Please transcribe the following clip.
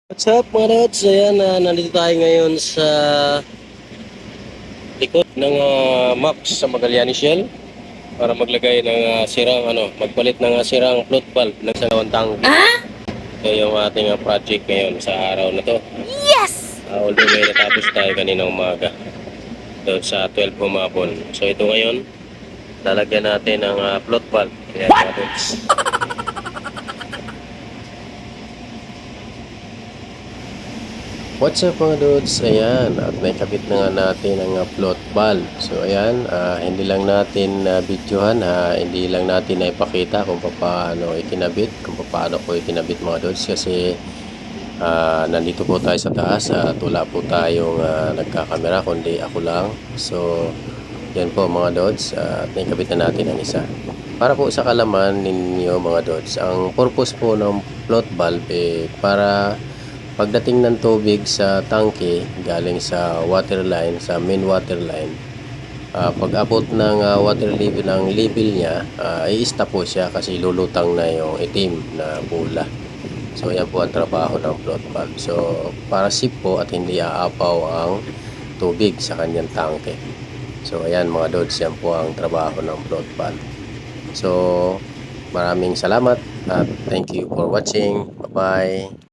What's up mga lods? Ayan, nandito tayo ngayon sa likod ng Max sa Magallanes Shell para maglagay ng magpalit ng sirang float valve ng salawang tangke. Ito yung ating project ngayon sa araw na to. Yes! Although may natapos tayo kaninang umaga doon sa 12 humapon. So ito ngayon, lalagyan natin ng float valve. Ayan mga lods. What's up mga dudes? Ayan, at may kabit na nga natin ang float valve. So ayan, hindi lang natin videohan, hindi lang natin na ipakita kung paano ikinabit, kung paano ko ikinabit mga dudes. Kasi nandito po tayo sa taas at wala po tayong nagkakamera kundi ako lang. So yan po mga dudes, at may kabit na natin ang isa. Para po sa kalaman ninyo mga dudes, ang purpose po ng float valve para pagdating ng tubig sa tangke galing sa water line, sa main water line, pag abot ng water level ng level niya, i-stop po siya kasi lulutang na yung itim na bula. So yan po ang trabaho ng float valve. So para safe po at hindi aapaw ang tubig sa kanyang tangke. So ayan mga dods, yan po ang trabaho ng float valve. So maraming salamat at thank you for watching. Bye bye.